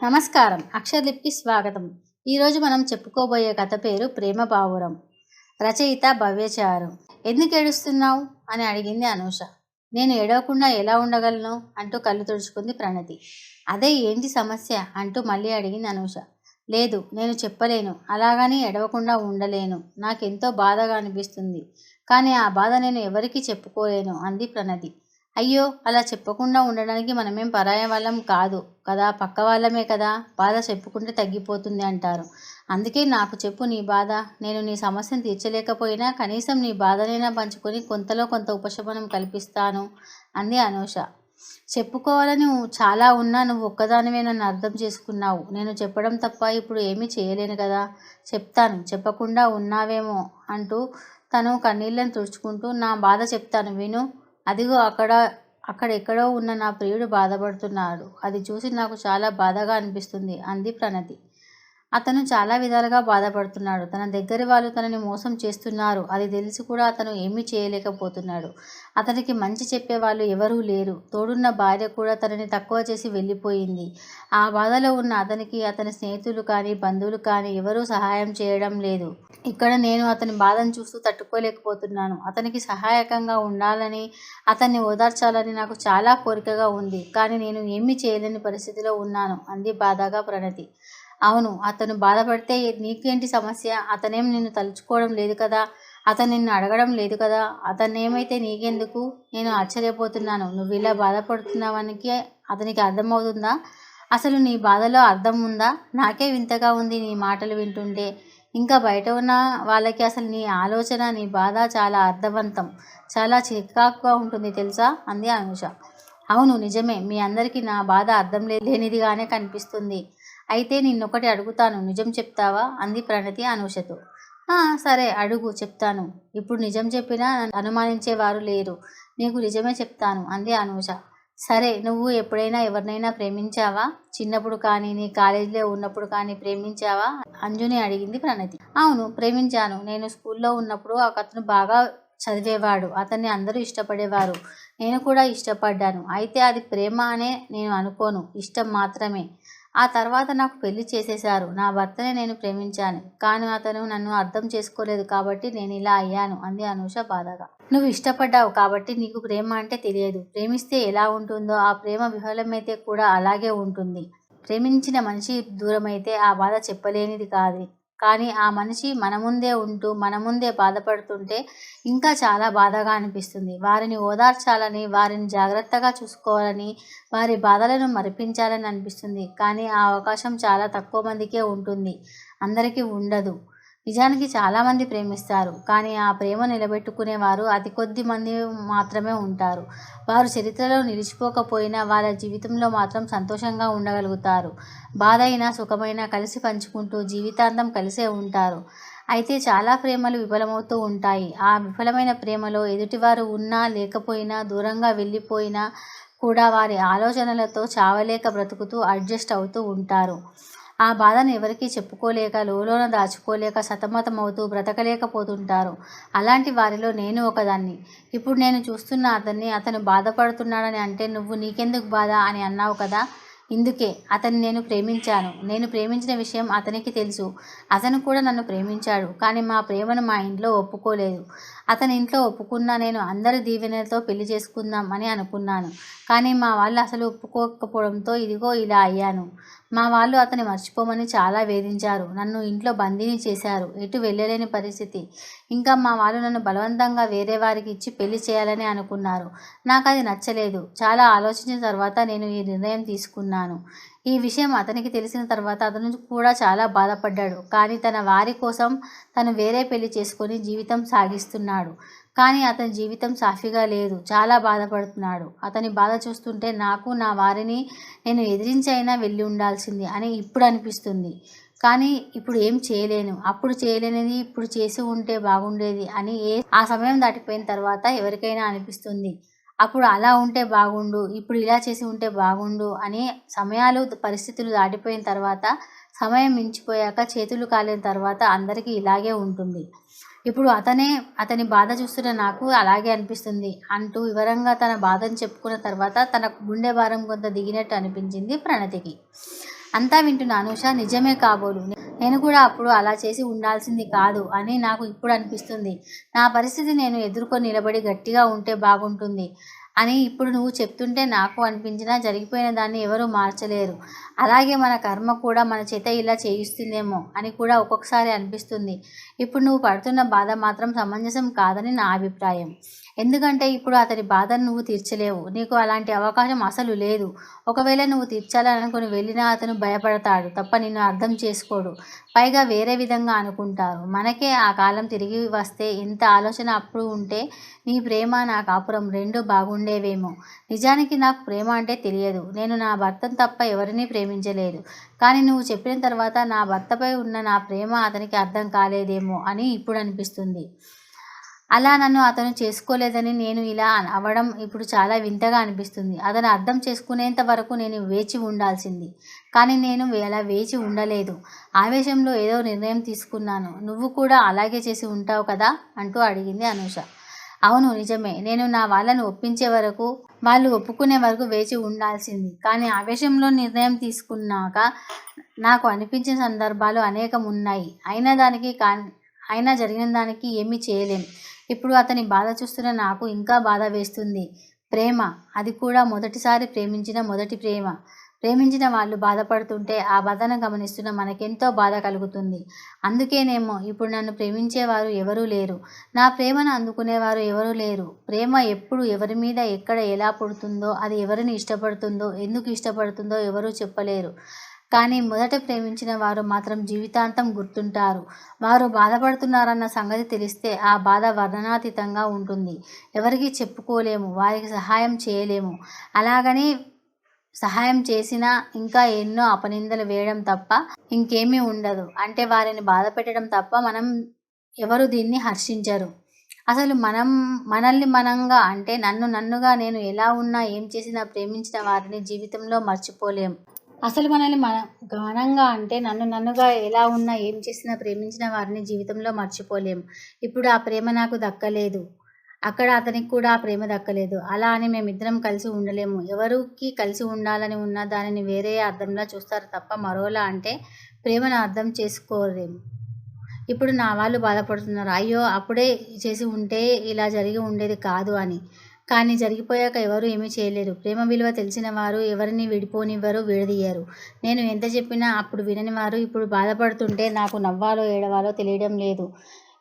నమస్కారం. అక్షరలిప్కి స్వాగతం. ఈరోజు మనం చెప్పుకోబోయే కథ పేరు ప్రేమ పావురం. రచయిత భవ్యచారు. ఎందుకు ఏడుస్తున్నావు అని అడిగింది అనూష. నేను ఏడవకుండా ఎలా ఉండగలను అంటూ కళ్ళు తుడుచుకుంది ప్రణతి. అదే ఏంటి సమస్య అంటూ మళ్ళీ అడిగింది అనూష. లేదు, నేను చెప్పలేను, అలాగని ఏడవకుండా ఉండలేను. నాకెంతో బాధగా అనిపిస్తుంది, కానీ ఆ బాధ నేను ఎవరికీ చెప్పుకోలేను అంది ప్రణతి. అయ్యో, అలా చెప్పకుండా ఉండడానికి మనమేం పరాయ వాళ్ళం కాదు కదా, పక్క వాళ్ళమే కదా. బాధ చెప్పుకుంటే తగ్గిపోతుంది అంటారు. అందుకే నాకు చెప్పు నీ బాధ. నేను నీ సమస్యను తీర్చలేకపోయినా కనీసం నీ బాధనైనా పంచుకొని కొంతలో కొంత ఉపశమనం కల్పిస్తాను అంది అనూష. చెప్పుకోవాలని చాలా ఉన్నా నువ్వు ఒక్కదానివే నన్ను అర్థం చేసుకున్నావు. నేను చెప్పడం తప్ప ఇప్పుడు ఏమీ చేయలేను కదా. చెప్తాను, చెప్పకుండా ఉన్నావేమో అంటూ తను కన్నీళ్ళని తుడుచుకుంటూ నా బాధ చెప్తాను విను. అదిగో అక్కడెక్కడో ఉన్న నా ప్రియుడు బాధపడుతున్నాడు. అది చూసి నాకు చాలా బాధగా అనిపిస్తుంది అంది ప్రణతి. అతను చాలా విధాలుగా బాధపడుతున్నాడు. తన దగ్గరి వాళ్ళు తనని మోసం చేస్తున్నారు. అది తెలిసి కూడా అతను ఏమీ చేయలేకపోతున్నాడు. అతనికి మంచి చెప్పేవాళ్ళు ఎవరూ లేరు. తోడున్న భార్య కూడా తనని తక్కువ చేసి వెళ్ళిపోయింది. ఆ బాధలో ఉన్న అతనికి అతని స్నేహితులు కానీ బంధువులు కానీ ఎవరూ సహాయం చేయడం లేదు. ఇక్కడ నేను అతని బాధను చూస్తూ తట్టుకోలేకపోతున్నాను. అతనికి సహాయకంగా ఉండాలని, అతన్ని ఓదార్చాలని నాకు చాలా కోరికగా ఉంది. కానీ నేను ఏమీ చేయలేని పరిస్థితిలో ఉన్నాను అంది బాధగా ప్రణతి. అవును, అతను బాధపడితే నీకేంటి సమస్య? అతనేం నిన్ను తలుచుకోవడం లేదు కదా, అతను నిన్ను అడగడం లేదు కదా. అతన్నేమైతే నీకెందుకు? నేను ఆశ్చర్యపోతున్నాను. నువ్వు ఇలా బాధపడుతున్నావనికి అతనికి అర్థమవుతుందా? అసలు నీ బాధలో అర్థం ఉందా? నాకే వింతగా ఉంది నీ మాటలు వింటుంటే. ఇంకా బయట ఉన్న వాళ్ళకి అసలు నీ ఆలోచన, నీ బాధ చాలా అర్థవంతం, చాలా చికాకుగా ఉంటుంది తెలుసా అంది అనూష. అవును, నిజమే. మీ అందరికీ నా బాధ అర్థం లేనిదిగానే కనిపిస్తుంది. అయితే నిన్నొకటి అడుగుతాను, నిజం చెప్తావా అంది ప్రణతి అనూషతో. సరే అడుగు, చెప్తాను. ఇప్పుడు నిజం చెప్పినా అనుమానించేవారు లేరు. నీకు నిజమే చెప్తాను అంది అనూష. సరే, నువ్వు ఎప్పుడైనా ఎవరినైనా ప్రేమించావా? చిన్నప్పుడు కానీ, నీ కాలేజీలో ఉన్నప్పుడు కానీ ప్రేమించావా అంజుని అడిగింది ప్రణతి. అవును, ప్రేమించాను. నేను స్కూల్లో ఉన్నప్పుడు అతను బాగా చదివేవాడు. అతన్ని అందరూ ఇష్టపడేవారు. నేను కూడా ఇష్టపడ్డాను. అయితే అది ప్రేమ అనే నేను అనుకోను, ఇష్టం మాత్రమే. ఆ తర్వాత నాకు పెళ్లి చేసేశారు. నా భర్తనే నేను ప్రేమించాను, కానీ అతను నన్ను అర్థం చేసుకోలేదు కాబట్టి నేను ఇలా అయ్యాను అంది అనూష బాధగా. నువ్వు ఇష్టపడ్డావు కాబట్టి నీకు ప్రేమ అంటే తెలియదు. ప్రేమిస్తే ఎలా ఉంటుందో ఆ ప్రేమ విఫలమైతే కూడా అలాగే ఉంటుంది. ప్రేమించిన మనిషి దూరమైతే ఆ బాధ చెప్పలేనిది కాదు. కానీ ఆ మనిషి మన ముందే ఉంటూ మన ముందే బాధపడుతుంటే ఇంకా చాలా బాధగా అనిపిస్తుంది. వారిని ఓదార్చాలని, వారిని జాగ్రత్తగా చూసుకోవాలని, వారి బాధలను మరిపించాలని అనిపిస్తుంది. కానీ ఆ అవకాశం చాలా తక్కువ మందికే ఉంటుంది, అందరికీ ఉండదు. నిజానికి చాలామంది ప్రేమిస్తారు, కానీ ఆ ప్రేమ నిలబెట్టుకునేవారు అతి కొద్ది మంది మాత్రమే ఉంటారు. వారు చరిత్రలో నిలిచిపోకపోయినా వాళ్ళ జీవితంలో మాత్రం సంతోషంగా ఉండగలుగుతారు. బాధ అయినా సుఖమైనా కలిసి పంచుకుంటూ జీవితాంతం కలిసే ఉంటారు. అయితే చాలా ప్రేమలు విఫలమవుతూ ఉంటాయి. ఆ విఫలమైన ప్రేమలో ఎదుటివారు ఉన్నా లేకపోయినా, దూరంగా వెళ్ళిపోయినా కూడా వారి ఆలోచనలతో చావలేక బ్రతుకుతూ అడ్జస్ట్ అవుతూ ఉంటారు. ఆ బాధను ఎవరికీ చెప్పుకోలేక, లోలోన దాచుకోలేక సతమతమవుతూ బ్రతకలేకపోతుంటారు. అలాంటి వారిలో నేను ఒకదాన్ని. ఇప్పుడు నేను చూస్తున్న అతను బాధపడుతున్నాడని అంటే నువ్వు నీకెందుకు బాధ అని అన్నావు కదా. ఇందుకే అతన్ని నేను ప్రేమించాను. నేను ప్రేమించిన విషయం అతనికి తెలుసు. అతను కూడా నన్ను ప్రేమించాడు. కానీ మా ప్రేమను మా ఇంట్లో ఒప్పుకోలేదు. అతని ఇంట్లో ఒప్పుకున్నా నేను అందరి దీవెనలతో పెళ్లి చేసుకుందాం అని అనుకున్నాను. కానీ మా వాళ్ళు అసలు ఒప్పుకోకపోవడంతో ఇదిగో ఇలా అయ్యాను. మా వాళ్ళు అతన్ని మర్చిపోమని చాలా వేధించారు. నన్ను ఇంట్లో బందీని చేశారు. ఎటు వెళ్ళలేని పరిస్థితి. ఇంకా మా వాళ్ళు నన్ను బలవంతంగా వేరే వారికి ఇచ్చి పెళ్లి చేయాలని అనుకున్నారు. నాకు అది నచ్చలేదు. చాలా ఆలోచించిన తర్వాత నేను ఈ నిర్ణయం తీసుకున్నాను. ఈ విషయం అతనికి తెలిసిన తర్వాత అతను కూడా చాలా బాధపడ్డాడు. కానీ తన వారి కోసం తను వేరే పెళ్లి చేసుకొని జీవితం సాగిస్తున్నాడు. కానీ అతని జీవితం సాఫీగా లేదు. చాలా బాధపడుతున్నాడు. అతని బాధ చూస్తుంటే నాకు నా వారిని నేను ఎదిరించైనా వెళ్ళి ఉండాల్సింది అని ఇప్పుడు అనిపిస్తుంది. కానీ ఇప్పుడు ఏం చేయలేను. అప్పుడు చేయలేనిది ఇప్పుడు చేసి ఉంటే బాగుండేది అని ఆ సమయం దాటిపోయిన తర్వాత ఎవరికైనా అనిపిస్తుంది. అప్పుడు అలా ఉంటే బాగుండు, ఇప్పుడు ఇలా చేసి ఉంటే బాగుండు అని. సమయాలు పరిస్థితులు దాటిపోయిన తర్వాత, సమయం మించిపోయాక, చేతులు కాలిన తర్వాత అందరికీ ఇలాగే ఉంటుంది. ఇప్పుడు అతని బాధ చూస్తున్న నాకు అలాగే అనిపిస్తుంది అంటూ వివరంగా తన బాధను చెప్పుకున్న తర్వాత తన గుండె భారం కొంత దిగినట్టు అనిపించింది ప్రణతికి. అంతా వింటున్న అనూష నిజమే కాబోలు, నేను కూడా అప్పుడు అలా చేసి ఉండాల్సింది కాదు అని నాకు ఇప్పుడు అనిపిస్తుంది. నా పరిస్థితి నేను ఎదుర్కొని నిలబడి గట్టిగా ఉంటే బాగుంటుంది అని ఇప్పుడు నువ్వు చెప్తుంటే నాకు అనిపించినా జరిగిపోయిన దాన్ని ఎవరూ మార్చలేరు. అలాగే మన కర్మ కూడా మన చేత ఇలా చేయిస్తుందేమో అని కూడా ఒక్కొక్కసారి అనిపిస్తుంది. ఇప్పుడు నువ్వు పడుతున్న బాధ మాత్రం సమంజసం కాదని నా అభిప్రాయం. ఎందుకంటే ఇప్పుడు అతని బాధను నువ్వు తీర్చలేవు. నీకు అలాంటి అవకాశం అసలు లేదు. ఒకవేళ నువ్వు తీర్చాలని అనుకుని వెళ్ళినా అతను భయపడతాడు తప్ప నిన్ను అర్థం చేసుకోడు. పైగా వేరే విధంగా అనుకుంటారు. మనకే ఆ కాలం తిరిగి వస్తే ఎంత ఆలోచన అప్పుడు ఉంటే నీ ప్రేమ నా కాపురం రెండూ బాగుండేవేమో. నిజానికి నాకు ప్రేమ అంటే తెలియదు. నేను నా భర్తను తప్ప ఎవరినీ ప్రేమించలేదు. కానీ నువ్వు చెప్పిన తర్వాత నా భర్తపై ఉన్న నా ప్రేమ అతనికి అర్థం కాలేదేమో అని ఇప్పుడు అనిపిస్తుంది. అలా నన్ను అతను చేసుకోలేదని నేను ఇలా అవ్వడం ఇప్పుడు చాలా వింతగా అనిపిస్తుంది. అతను అర్థం చేసుకునేంత వరకు నేను వేచి ఉండాల్సింది. కానీ నేను అలా వేచి ఉండలేదు. ఆవేశంలో ఏదో నిర్ణయం తీసుకున్నాను. నువ్వు కూడా అలాగే చేసి ఉంటావు కదా అంటూ అడిగింది అనూష. అవును, నిజమే. నేను నా వాళ్ళను ఒప్పించే వరకు, వాళ్ళు ఒప్పుకునే వరకు వేచి ఉండాల్సింది. కానీ ఆవేశంలో నిర్ణయం తీసుకున్నాక నాకు అనిపించిన సందర్భాలు అనేకం ఉన్నాయి. అయినా జరిగిన దానికి ఏమీ చేయలేం. ఇప్పుడు అతని బాధ చూస్తున్న నాకు ఇంకా బాధ వేస్తుంది. ప్రేమ, అది కూడా మొదటిసారి ప్రేమించిన మొదటి ప్రేమ. ప్రేమించిన వాళ్ళు బాధపడుతుంటే ఆ బాధను గమనిస్తున్న మనకెంతో బాధ కలుగుతుంది. అందుకేనేమో ఇప్పుడు నన్ను ప్రేమించేవారు ఎవరూ లేరు. నా ప్రేమను అందుకునేవారు ఎవరూ లేరు. ప్రేమ ఎప్పుడు ఎవరి మీద ఎక్కడ ఎలా పుడుతుందో, అది ఎవరిని ఇష్టపడుతుందో, ఎందుకు ఇష్టపడుతుందో ఎవరూ చెప్పలేరు. కానీ మొదట ప్రేమించిన వారు మాత్రం జీవితాంతం గుర్తుంటారు. వారు బాధపడుతున్నారన్న సంగతి తెలిస్తే ఆ బాధ వర్ణనాతీతంగా ఉంటుంది. ఎవరికీ చెప్పుకోలేము, వారికి సహాయం చేయలేము. అలాగని సహాయం చేసినా ఇంకా ఎన్నో అపనిందలు వేయడం తప్ప ఇంకేమీ ఉండదు. అంటే వారిని బాధ పెట్టడం తప్ప మనం ఎవరు దీన్ని హర్షించరు. అసలు మనల్ని మనంగా, అంటే నన్నుగా నేను ఎలా ఉన్నా ఏం చేసినా ప్రేమించిన వారిని జీవితంలో మర్చిపోలేం. అసలు మనల్ని ఘనంగా, అంటే నన్నుగా ఎలా ఉన్నా ఏం చేసినా ప్రేమించిన వారిని జీవితంలో మర్చిపోలేం. ఇప్పుడు ఆ ప్రేమ నాకు దక్కలేదు. అక్కడ అతనికి కూడా ఆ ప్రేమ దక్కలేదు. అలా అని మేమిద్దరం కలిసి ఉండలేము. ఎవరికి కలిసి ఉండాలని ఉన్నా దానిని వేరే అర్థంలా చూస్తారు తప్ప మరోలా, అంటే ప్రేమను అర్థం చేసుకోలేము. ఇప్పుడు నా వాళ్ళు బాధపడుతున్నారు, అయ్యో అప్పుడే చేసి ఉంటే ఇలా జరిగి ఉండేది కాదు అని. కానీ జరిగిపోయాక ఎవరూ ఏమీ చేయలేరు. ప్రేమ విలువ తెలిసిన వారు ఎవరిని విడిపోనివ్వరు, విడదీయరు. నేను ఎంత చెప్పినా అప్పుడు వినని వారు ఇప్పుడు బాధపడుతుంటే నాకు నవ్వాలో ఏడవాలో తెలియడం లేదు.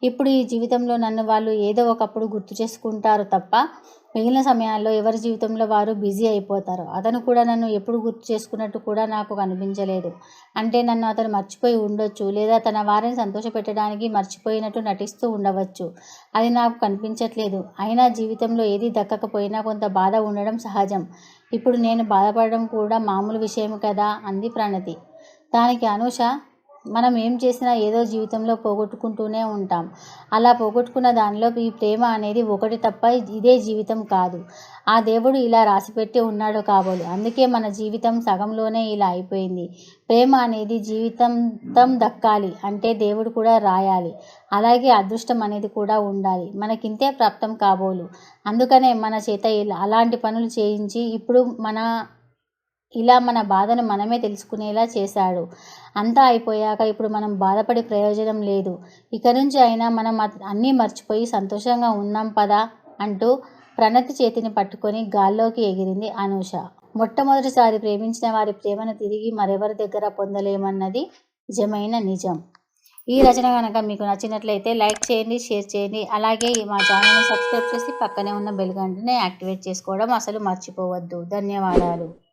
ఇప్పుడు ఈ జీవితంలో నన్ను వాళ్ళు ఏదో ఒకప్పుడు గుర్తు చేసుకుంటారు తప్ప మిగిలిన సమయాల్లో ఎవరి జీవితంలో వారు బిజీ అయిపోతారు. అతను కూడా నన్ను ఎప్పుడు గుర్తు చేసుకున్నట్టు కూడా నాకు కనిపించలేదు. అంటే నన్ను అతను మర్చిపోయి ఉండొచ్చు, లేదా తన వారిని సంతోషపెట్టడానికి మర్చిపోయినట్టు నటిస్తూ ఉండవచ్చు. అది నాకు కనిపించట్లేదు. అయినా జీవితంలో ఏదీ దక్కకపోయినా కొంత బాధ ఉండడం సహజం. ఇప్పుడు నేను బాధపడడం కూడా మామూలు విషయం కదా అంది ప్రణతి. దానికి అనూష, మనం ఏం చేసినా ఏదో జీవితంలో పోగొట్టుకుంటూనే ఉంటాం. అలా పోగొట్టుకున్న దానిలో ఈ ప్రేమ అనేది ఒకటి తప్ప ఇదే జీవితం కాదు. ఆ దేవుడు ఇలా రాసిపెట్టి ఉన్నాడు కాబోలు. అందుకే మన జీవితం సగంలోనే ఇలా అయిపోయింది. ప్రేమ అనేది జీవితాంతం దక్కాలి అంటే దేవుడు కూడా రాయాలి. అలాగే అదృష్టం అనేది కూడా ఉండాలి. మనకింతే ప్రాప్తం కాబోలు. అందుకనే మన చేత అలాంటి పనులు చేయించి ఇప్పుడు మన బాధను మనమే తెలుసుకునేలా చేశాడు. అంతా అయిపోయాక ఇప్పుడు మనం బాధపడి ప్రయోజనం లేదు. ఇక నుంచి అయినా మనం అన్నీ మర్చిపోయి సంతోషంగా ఉందాం పదా అంటూ ప్రణతి చేతిని పట్టుకొని గాల్లోకి ఎగిరింది అనూష. మొట్టమొదటిసారి ప్రేమించిన వారి ప్రేమను తిరిగి మరెవరి దగ్గర పొందలేమన్నది నిజమైన నిజం. ఈ రచన కనుక మీకు నచ్చినట్లయితే లైక్ చేయండి, షేర్ చేయండి. అలాగే మా ఛానల్ని సబ్స్క్రైబ్ చేసి పక్కనే ఉన్న బెల్ గంటని యాక్టివేట్ చేసుకోవడం అసలు మర్చిపోవద్దు. ధన్యవాదాలు.